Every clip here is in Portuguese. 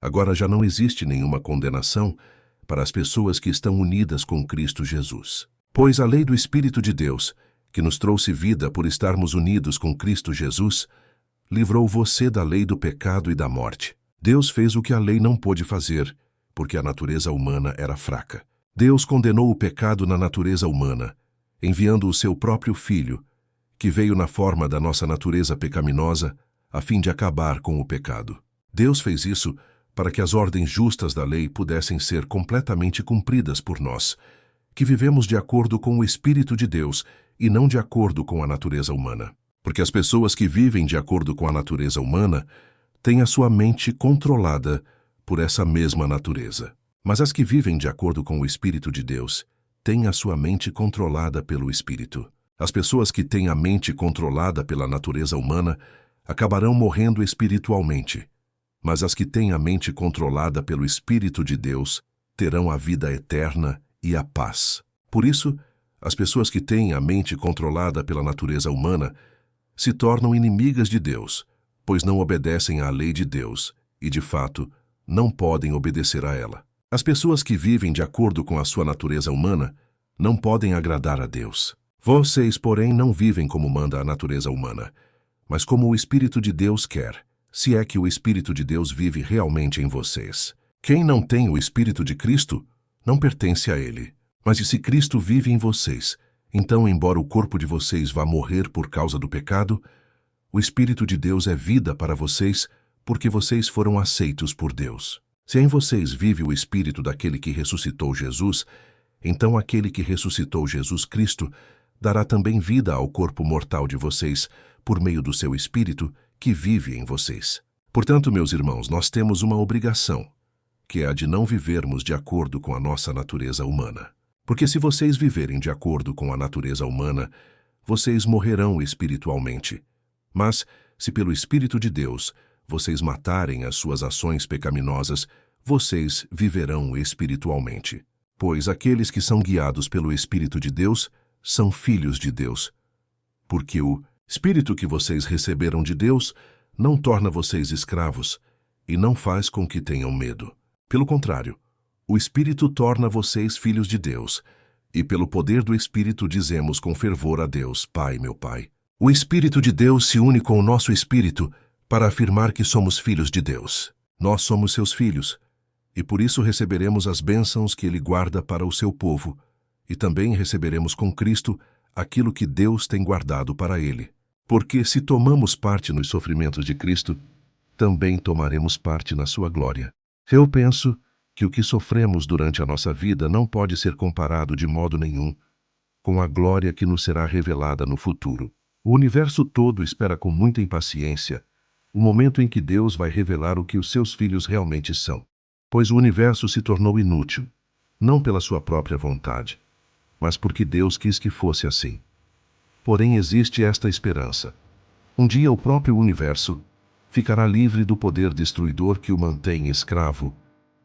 Agora já não existe nenhuma condenação para as pessoas que estão unidas com Cristo Jesus. Pois a lei do Espírito de Deus, que nos trouxe vida por estarmos unidos com Cristo Jesus, livrou você da lei do pecado e da morte. Deus fez o que a lei não pôde fazer, porque a natureza humana era fraca. Deus condenou o pecado na natureza humana, enviando o seu próprio Filho, que veio na forma da nossa natureza pecaminosa, a fim de acabar com o pecado. Deus fez isso para que as ordens justas da lei pudessem ser completamente cumpridas por nós, que vivemos de acordo com o Espírito de Deus e não de acordo com a natureza humana. Porque as pessoas que vivem de acordo com a natureza humana têm a sua mente controlada por essa mesma natureza. Mas as que vivem de acordo com o Espírito de Deus têm a sua mente controlada pelo Espírito. As pessoas que têm a mente controlada pela natureza humana acabarão morrendo espiritualmente, mas as que têm a mente controlada pelo Espírito de Deus terão a vida eterna e a paz. Por isso, as pessoas que têm a mente controlada pela natureza humana se tornam inimigas de Deus, pois não obedecem à lei de Deus e, de fato, não podem obedecer a ela. As pessoas que vivem de acordo com a sua natureza humana não podem agradar a Deus. Vocês, porém, não vivem como manda a natureza humana, mas como o Espírito de Deus quer, se é que o Espírito de Deus vive realmente em vocês. Quem não tem o Espírito de Cristo não pertence a ele. Mas se Cristo vive em vocês, então, embora o corpo de vocês vá morrer por causa do pecado, o Espírito de Deus é vida para vocês, porque vocês foram aceitos por Deus. Se em vocês vive o Espírito daquele que ressuscitou Jesus, então aquele que ressuscitou Jesus Cristo dará também vida ao corpo mortal de vocês, por meio do seu Espírito que vive em vocês. Portanto, meus irmãos, nós temos uma obrigação, que é a de não vivermos de acordo com a nossa natureza humana. Porque se vocês viverem de acordo com a natureza humana, vocês morrerão espiritualmente. Mas, se pelo Espírito de Deus vocês matarem as suas ações pecaminosas, vocês viverão espiritualmente. Pois aqueles que são guiados pelo Espírito de Deus são filhos de Deus. Porque o Espírito que vocês receberam de Deus não torna vocês escravos e não faz com que tenham medo. Pelo contrário, o Espírito torna vocês filhos de Deus, e pelo poder do Espírito dizemos com fervor a Deus, Pai, meu Pai. O Espírito de Deus se une com o nosso Espírito para afirmar que somos filhos de Deus. Nós somos seus filhos, e por isso receberemos as bênçãos que Ele guarda para o seu povo, e também receberemos com Cristo aquilo que Deus tem guardado para Ele. Porque se tomamos parte nos sofrimentos de Cristo, também tomaremos parte na sua glória. Eu penso que o que sofremos durante a nossa vida não pode ser comparado de modo nenhum com a glória que nos será revelada no futuro. O universo todo espera com muita impaciência o momento em que Deus vai revelar o que os seus filhos realmente são. Pois o universo se tornou inútil, não pela sua própria vontade, mas porque Deus quis que fosse assim. Porém existe esta esperança. Um dia o próprio universo ficará livre do poder destruidor que o mantém escravo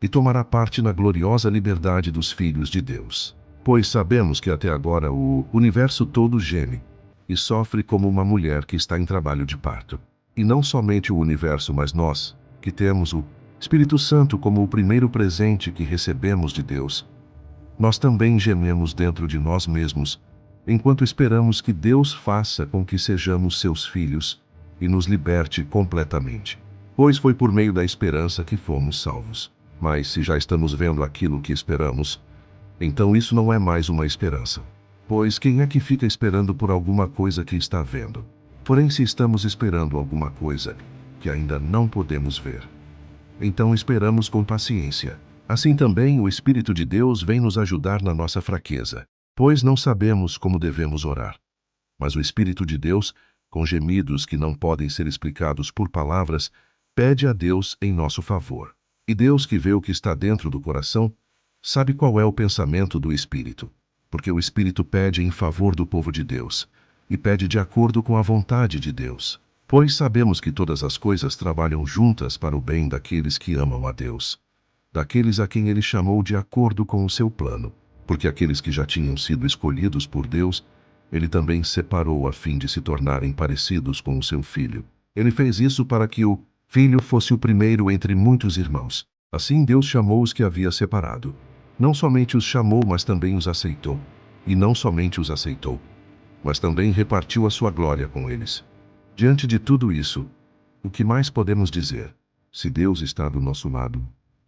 e tomará parte na gloriosa liberdade dos filhos de Deus. Pois sabemos que até agora o universo todo geme e sofre como uma mulher que está em trabalho de parto. E não somente o universo, mas nós, que temos o Espírito Santo como o primeiro presente que recebemos de Deus, nós também gememos dentro de nós mesmos, enquanto esperamos que Deus faça com que sejamos seus filhos e nos liberte completamente. Pois foi por meio da esperança que fomos salvos. Mas se já estamos vendo aquilo que esperamos, então isso não é mais uma esperança. Pois quem é que fica esperando por alguma coisa que está vendo? Porém, se estamos esperando alguma coisa que ainda não podemos ver, então esperamos com paciência. Assim também o Espírito de Deus vem nos ajudar na nossa fraqueza, pois não sabemos como devemos orar. Mas o Espírito de Deus, com gemidos que não podem ser explicados por palavras, pede a Deus em nosso favor. E Deus, que vê o que está dentro do coração, sabe qual é o pensamento do Espírito, porque o Espírito pede em favor do povo de Deus, e pede de acordo com a vontade de Deus. Pois sabemos que todas as coisas trabalham juntas para o bem daqueles que amam a Deus, daqueles a quem Ele chamou de acordo com o seu plano, porque aqueles que já tinham sido escolhidos por Deus, Ele também separou a fim de se tornarem parecidos com o seu Filho. Ele fez isso para que o filho fosse o primeiro entre muitos irmãos. Assim Deus chamou os que havia separado. Não somente os chamou, mas também os aceitou. E não somente os aceitou, mas também repartiu a sua glória com eles. Diante de tudo isso, o que mais podemos dizer? Se Deus está do nosso lado,